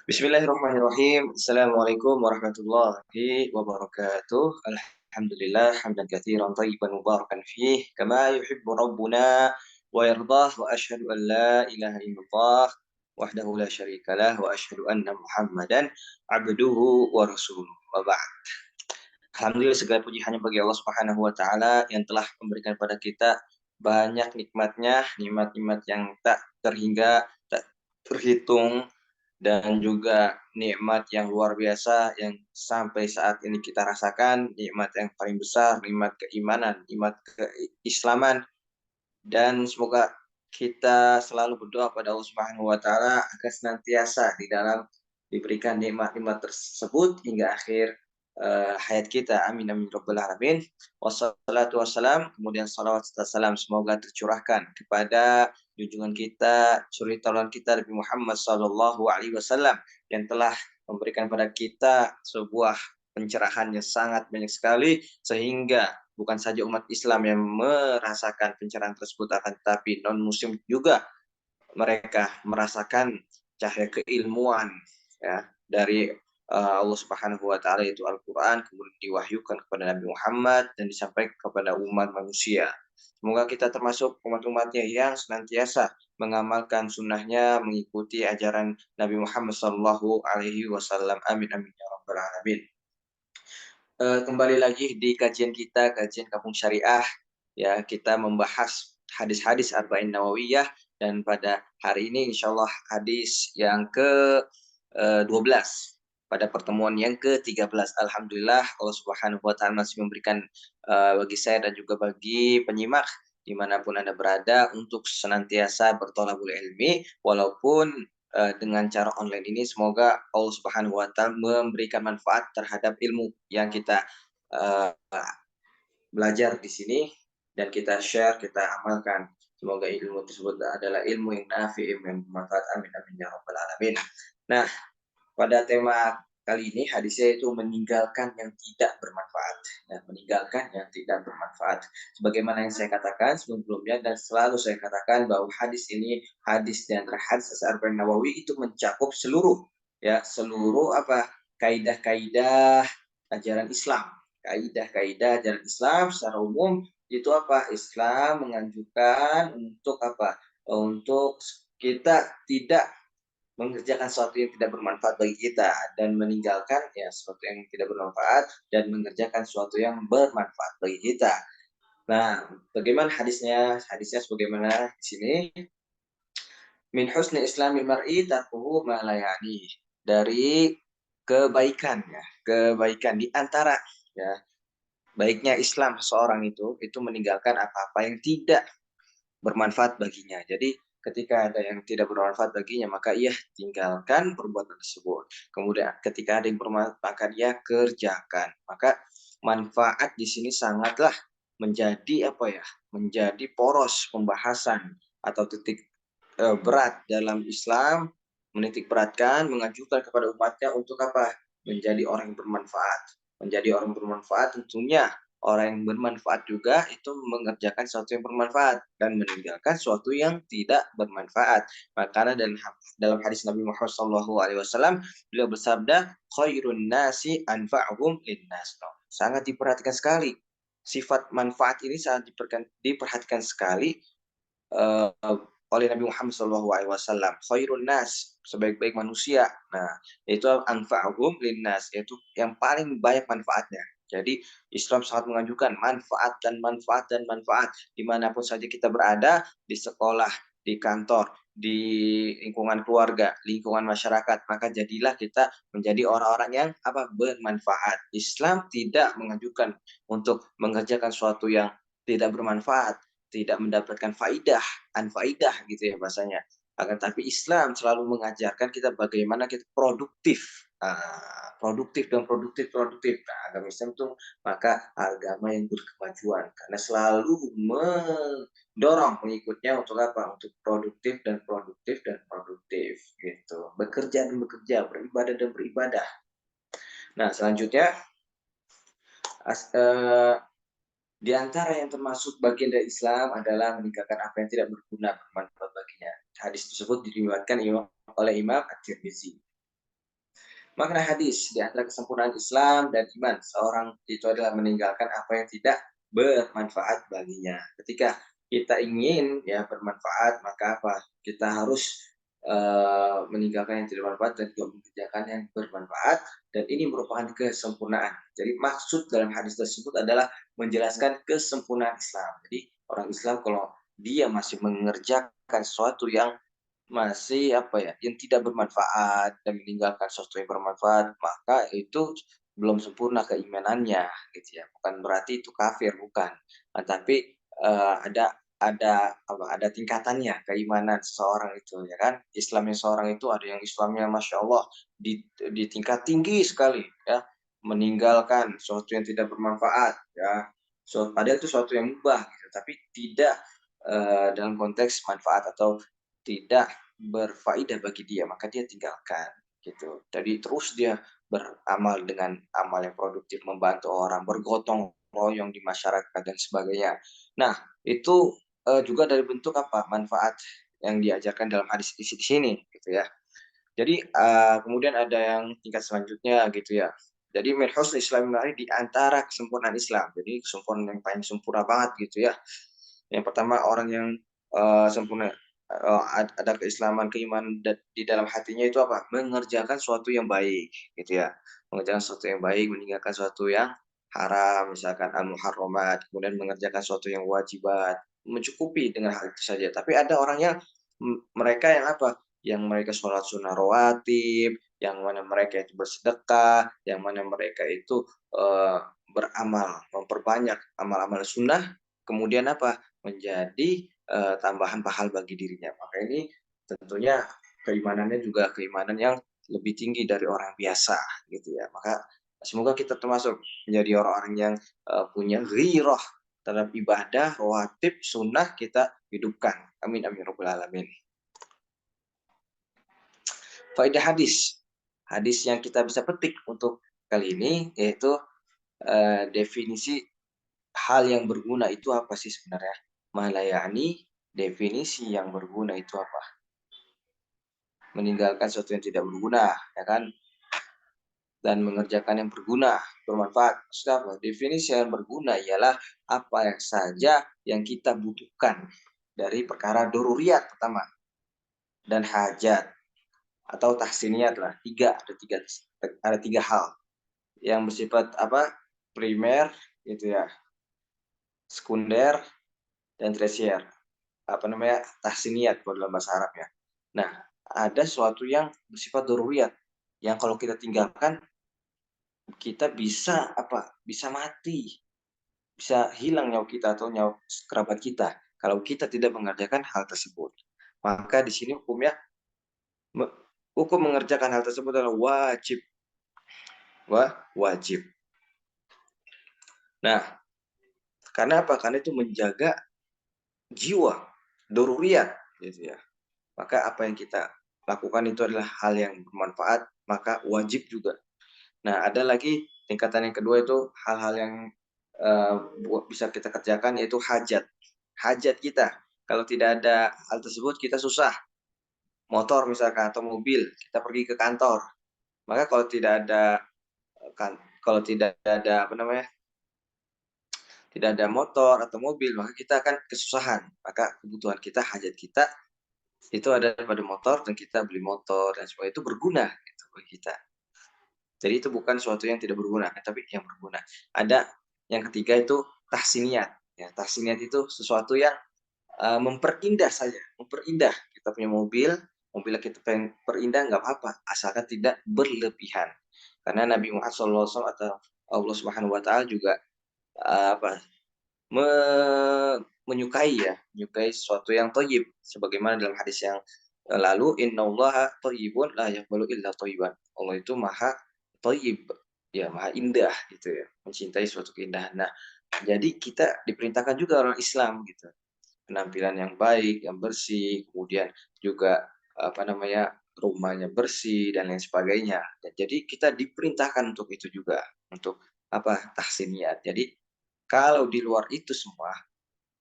Bismillahirrahmanirrahim. Assalamualaikum warahmatullahi wabarakatuh. Alhamdulillah hamdan katsiran thayyiban mubarakan fih kama yuhibbu rabbuna wa yardah wa asyhadu an la ilaha illallah wahdahu la syarikalah wa asyhadu anna Muhammadan abduhu wa rasuluh. Wa ba'd. Alhamdulillah segala puji hanya bagi Allah Subhanahu wa taala yang telah memberikan pada kita banyak nikmatnya, nikmat-nikmat yang tak terhingga, tak terhitung, dan juga nikmat yang luar biasa yang sampai saat ini kita rasakan, nikmat yang paling besar, nikmat keimanan, nikmat keislaman, dan semoga kita selalu berdoa pada Allah Subhanahu wa taala agar senantiasa di dalam diberikan nikmat-nikmat tersebut hingga akhir hayat kita. Amin amin rabbal alamin. Wassalatu wassalam, kemudian salawat serta salam semoga tercurahkan kepada junjungan kita, suri tauladan kita Nabi Muhammad sallallahu alaihi wasallam yang telah memberikan pada kita sebuah pencerahan yang sangat banyak sekali sehingga bukan saja umat Islam yang merasakan pencerahan tersebut, akan tetapi non-muslim juga mereka merasakan cahaya keilmuan ya dari Allah Subhanahu wa taala, yaitu Al-Qur'an, kemudian diwahyukan kepada Nabi Muhammad dan disampaikan kepada umat manusia. Semoga kita termasuk umat-umatnya yang senantiasa mengamalkan sunnahnya, mengikuti ajaran Nabi Muhammad Sallallahu Alaihi Wasallam. Amin amin ya rabbal alamin. Kembali lagi di kajian kita, kajian Kampung Syariah. Ya, kita membahas hadis-hadis Arba'in Nawawiyah, dan pada hari ini insya Allah hadis yang ke-12. Pada pertemuan yang ke-13, Alhamdulillah Allah Subhanahu wa taala masih memberikan bagi saya dan juga bagi penyimak dimanapun Anda berada untuk senantiasa bertolabul ilmi walaupun dengan cara online ini. Semoga Allah Subhanahu wa taala memberikan manfaat terhadap ilmu yang kita uh, belajar di sini dan kita share, kita amalkan. Semoga ilmu tersebut adalah ilmu yang nafi, ilmu yang bermanfaat. Amin amin ya rabbal alamin. Nah, pada tema kali ini hadisnya itu meninggalkan yang tidak bermanfaat. Nah, meninggalkan yang tidak bermanfaat. Sebagaimana yang saya katakan sebelumnya dan selalu saya katakan bahwa hadis ini, hadis dan hadis Arba'in Nawawi itu mencakup seluruh seluruh kaidah-kaidah ajaran Islam. Kaidah-kaidah ajaran Islam secara umum itu Islam menganjurkan untuk Untuk kita tidak mengerjakan sesuatu yang tidak bermanfaat bagi kita dan meninggalkan sesuatu yang tidak bermanfaat dan mengerjakan sesuatu yang bermanfaat bagi kita. Nah, bagaimana hadisnya? Hadisnya sebagaimana di sini. Min husni islami mar'i tarkuhu ma la ya'ni. Dari kebaikan kebaikan di antara baiknya Islam seorang itu meninggalkan apa-apa yang tidak bermanfaat baginya. Jadi ketika ada yang tidak bermanfaat baginya, maka ia tinggalkan perbuatan tersebut. Kemudian ketika ada yang bermanfaat, maka dia kerjakan. Maka manfaat di sini sangatlah menjadi menjadi poros pembahasan atau titik berat dalam Islam, menitik beratkan, mengajukan kepada umatnya untuk menjadi orang yang bermanfaat. Menjadi orang yang bermanfaat tentunya orang yang bermanfaat juga itu mengerjakan sesuatu yang bermanfaat dan meninggalkan sesuatu yang tidak bermanfaat. Makanya dalam hadis Nabi Muhammad SAW beliau bersabda, khairun nasi anfa'uhum linnas. Sangat diperhatikan sekali. Sifat manfaat ini sangat diperhatikan sekali oleh Nabi Muhammad SAW. Khairun nas, sebaik-baik manusia. Nah, itu anfa'uhum linnas, yaitu yang paling banyak manfaatnya. Jadi Islam sangat menganjurkan manfaat dan manfaat dan manfaat dimanapun saja kita berada, di sekolah, di kantor, di lingkungan keluarga, lingkungan masyarakat, maka jadilah kita menjadi orang-orang yang bermanfaat. Islam tidak menganjurkan untuk mengerjakan sesuatu yang tidak bermanfaat, tidak mendapatkan faidah, anfaidah gitu ya bahasanya. Akan tapi Islam selalu mengajarkan kita bagaimana kita produktif. Produktif dan produktif. Nah, agama Islam itu maka agama yang berkemajuan karena selalu mendorong pengikutnya untuk Untuk produktif dan produktif dan produktif gitu. Bekerja dan bekerja, beribadah dan beribadah. Nah, selanjutnya di antara yang termasuk bagian dari Islam adalah meninggalkan apa yang tidak berguna bermanfaat baginya. Hadis tersebut diriwayatkan oleh Imam At-Tirmizi. Makna hadis di antara kesempurnaan Islam dan iman seorang itu adalah meninggalkan apa yang tidak bermanfaat baginya. Ketika kita ingin ya bermanfaat, maka apa? Kita harus meninggalkan yang tidak bermanfaat dan juga mengerjakan yang bermanfaat, dan ini merupakan kesempurnaan. Jadi maksud dalam hadis tersebut adalah menjelaskan kesempurnaan Islam. Jadi orang Islam kalau dia masih mengerjakan sesuatu yang masih apa ya, yang tidak bermanfaat dan meninggalkan sesuatu yang bermanfaat, maka itu belum sempurna keimanannya gitu ya. Bukan berarti itu kafir, bukan. Nah, tapi ada tingkatannya keimanan seseorang itu ya kan. Islamnya seorang itu ada yang Islamnya Masya Allah di tingkat tinggi sekali ya, meninggalkan sesuatu yang tidak bermanfaat ya. Padahal itu sesuatu yang mubah gitu, tapi tidak dalam konteks manfaat atau tidak berfaedah bagi dia, maka dia tinggalkan gitu. Jadi terus dia beramal dengan amal yang produktif, membantu orang, bergotong royong di masyarakat dan sebagainya. Nah, itu juga dari bentuk apa? Manfaat yang diajarkan dalam hadis di sini gitu ya. Jadi kemudian ada yang tingkat selanjutnya gitu ya. Jadi min husni Islam di antara kesempurnaan Islam. Jadi kesempurnaan yang paling sempurna banget gitu ya. Yang pertama orang yang sempurna ada keislaman, keimanan di dalam hatinya itu apa? Mengerjakan sesuatu yang baik, gitu ya. Mengerjakan sesuatu yang baik, meninggalkan sesuatu yang haram, misalkan al-muharramat, kemudian mengerjakan sesuatu yang wajibat, mencukupi dengan hal itu saja. Tapi ada orang yang mereka yang apa? Yang mereka sholat sunnah rawatib, yang mana mereka itu bersedekah, yang mana mereka itu eh, beramal, memperbanyak amal-amal sunnah, kemudian apa? Menjadi tambahan pahala bagi dirinya. Maka ini tentunya keimanannya juga keimanan yang lebih tinggi dari orang biasa gitu ya. Maka semoga kita termasuk menjadi orang-orang yang punya ghirah terhadap ibadah, rawatib, sunnah kita hidupkan. Amin amin rabbal alamin. Faedah hadis. Hadis yang kita bisa petik untuk kali ini yaitu definisi hal yang berguna itu apa sih sebenarnya? Malayani, definisi yang berguna itu apa? Meninggalkan sesuatu yang tidak berguna, ya kan? Dan mengerjakan yang berguna, bermanfaat. Maksudnya apa? Definisi yang berguna ialah apa yang saja yang kita butuhkan dari perkara doruriyat pertama dan hajat atau tahsiniyat lah. Ada tiga hal yang bersifat apa? Primer gitu ya, sekunder dan tersier. Apa namanya? Tahsiniyat kalau dalam bahasa Arab ya. Nah, ada sesuatu yang bersifat doruriyat yang kalau kita tinggalkan kita bisa apa? Bisa mati, bisa hilang nyawa kita atau nyawa kerabat kita kalau kita tidak mengerjakan hal tersebut. Maka di sini hukum mengerjakan hal tersebut adalah wajib. Wajib. Nah, karena apa? Karena itu menjaga jiwa, doruriyat gitu ya. Maka apa yang kita lakukan itu adalah hal yang bermanfaat, maka wajib juga. Nah, ada lagi tingkatan yang kedua itu hal-hal yang bisa kita kerjakan yaitu hajat. Hajat kita. Kalau tidak ada hal tersebut kita susah. Motor misalkan atau mobil, kita pergi ke kantor. Maka kan kalau tidak ada apa namanya? Tidak ada motor atau mobil, maka kita akan kesusahan. Maka kebutuhan kita, hajat kita itu ada pada motor dan kita beli motor dan sebagainya itu berguna gitu bagi kita. Jadi itu bukan sesuatu yang tidak berguna, tapi yang berguna. Ada yang ketiga itu tahsiniat. Ya, tahsiniat itu sesuatu yang memperindah saja, memperindah. Kita punya mobil kita pengen perindah nggak apa-apa, asalkan tidak berlebihan. Karena Nabi Muhammad SAW atau Allah Subhanahu Wa Taala juga apa menyukai sesuatu yang toyib, sebagaimana dalam hadis yang lalu innallaha thayyibun la yaqbalu illa thayyiban. Allah itu maha toyib, ya maha indah gitu ya, mencintai suatu keindahan. Nah, jadi kita diperintahkan juga orang Islam gitu, penampilan yang baik, yang bersih, kemudian juga apa namanya rumahnya bersih dan lain sebagainya. Dan jadi kita diperintahkan untuk itu juga, untuk apa tahsiniyat. Jadi kalau di luar itu semua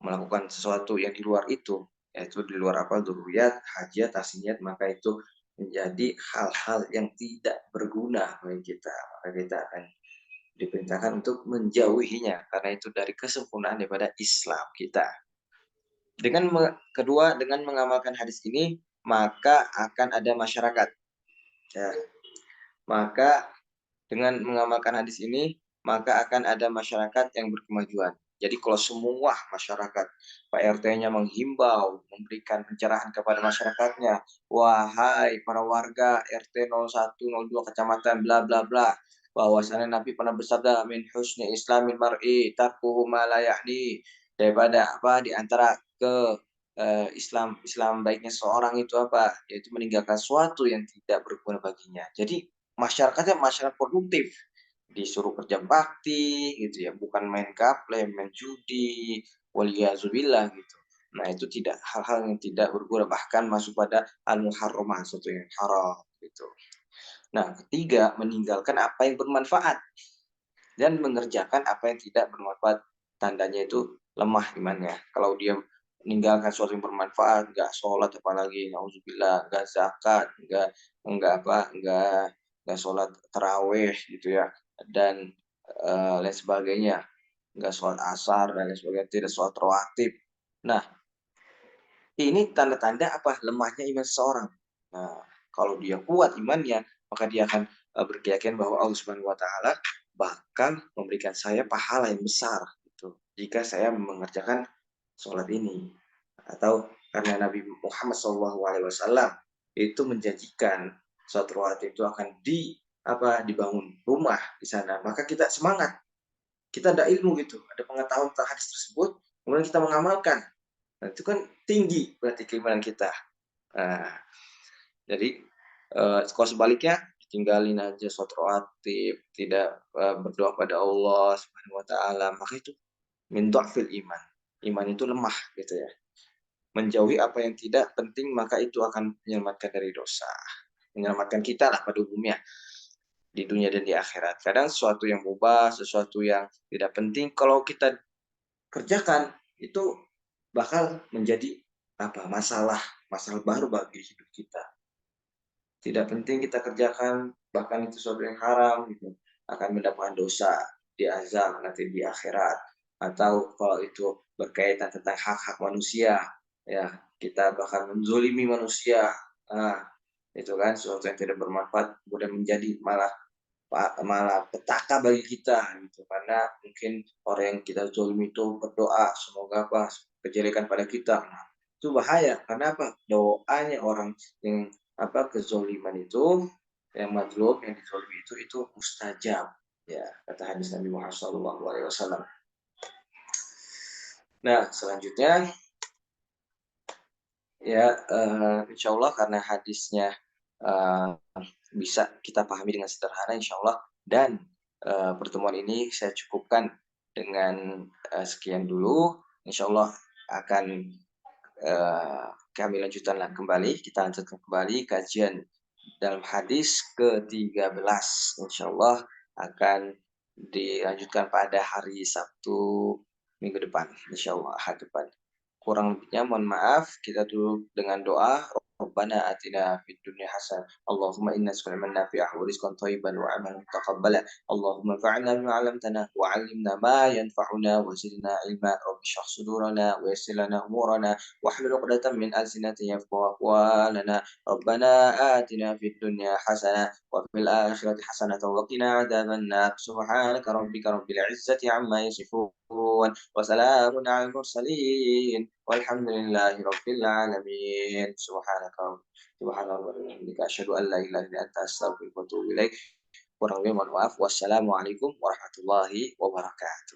melakukan sesuatu yang di luar itu, yaitu di luar apa dzurriyyat, hajat, tahsiniyat, maka itu menjadi hal-hal yang tidak berguna bagi kita, maka kita akan diperintahkan untuk menjauhinya karena itu dari kesempurnaan daripada Islam kita. Kedua, dengan mengamalkan hadis ini maka akan ada masyarakat. Ya, maka dengan mengamalkan hadis ini maka akan ada masyarakat yang berkemajuan. Jadi kalau semua masyarakat, Pak RT-nya menghimbau, memberikan pencerahan kepada masyarakatnya, wahai para warga RT 01, 02 kecamatan bla bla bla, bahwasanya Nabi pernah bersabda min husni islamil mar'i tarkuhu ma la ya'ni, daripada apa di antara Islam baiknya seorang itu apa? Yaitu meninggalkan sesuatu yang tidak berguna baginya. Jadi masyarakatnya masyarakat produktif, disuruh kerja bakti gitu ya, bukan main gaple, main judi, waliyazubillah gitu. Nah, itu tidak hal-hal yang tidak berguna, bahkan masuk pada al-muharramah, sesuatu yang haram gitu. Nah, ketiga, meninggalkan apa yang bermanfaat dan mengerjakan apa yang tidak bermanfaat. Tandanya itu lemah imannya. Kalau dia meninggalkan sesuatu yang bermanfaat, nggak sholat apalagi, nauzubillah, nggak zakat, nggak sholat taraweh gitu ya, dan lain sebagainya, nggak sholat asar dan lain sebagainya, tidak sholat rawatib. Nah, ini tanda-tanda apa? Lemahnya iman seseorang. Nah, kalau dia kuat imannya, maka dia akan berkeyakinan bahwa Allah Subhanahu wa taala bakal memberikan saya pahala yang besar gitu. Jika saya mengerjakan sholat ini. Atau karena Nabi Muhammad SAW itu menjanjikan sholat rawatib itu akan dibangun rumah di sana. Maka kita semangat. Kita ada ilmu gitu, ada pengetahuan tentang hadis tersebut, kemudian kita mengamalkan. Nah, itu kan tinggi berarti keimanan kita. Nah, jadi kalau sebaliknya tinggalin aja sholat rawatib, tidak berdoa pada Allah Subhanahu wa taala, maka itu min dhafil iman. Iman itu lemah gitu ya. Menjauhi apa yang tidak penting maka itu akan menyelamatkan dari dosa. Menyelamatkan kita lah pada umumnya di dunia dan di akhirat. Kadang sesuatu yang mubah, sesuatu yang tidak penting kalau kita kerjakan itu bakal menjadi masalah baru bagi hidup kita. Tidak penting kita kerjakan, bahkan itu sesuatu yang haram gitu, akan mendapatkan dosa di azab nanti di akhirat. Atau kalau itu berkaitan tentang hak-hak manusia, ya kita bahkan menzolimi manusia. Nah, itu kan sesuatu yang tidak bermanfaat, kemudian menjadi malah malah petaka bagi kita gitu, karena mungkin orang yang kita zolimi itu berdoa semoga apa kejelekan pada kita. Nah, itu bahaya karena apa? Doanya orang yang kezoliman itu, yang mazlum, yang dizolimi itu mustajab ya, kata hadis Nabi Muhammad SAW. Nah, selanjutnya ya insya Allah karena hadisnya uh, bisa kita pahami dengan sederhana insya Allah, dan pertemuan ini saya cukupkan dengan sekian dulu. Insya Allah akan kami lanjutkan kembali, kita lanjutkan kembali kajian dalam hadis ke-13. Insya Allah akan dilanjutkan pada hari Sabtu minggu depan. Insya Allah hari depan. Kurang lebihnya mohon maaf. Kita tutup dengan doa. Rabbana atina fid dunya hasanah. Allahumma inna nas'aluka nafi'ah wa rizqan thayyiban wa amalan mutaqabbala. Allahumma fa'alna bima 'allamtana wa 'allimna ma yanfa'una wa zidna 'ilma. Rabbi shrah sudurana wa yassir lana umurana wahlul 'uqdatam min alsinatina yafqahu aqwalana. Rabbana atina fid dunya hasanah wa fil akhirati hasanah wa qina 'adzabannar. Subhanaka rabbika rabbil 'izzati 'amma yasifun. وسلام على المرسلين والحمد لله رب العالمين. سبحان الله وبحمدك أشهد أن لا إله إلا أنت أستغفرك وأتوب إليك. Kurang lebih mohon maaf. Wassalamualaikum warahmatullahi wabarakatuh.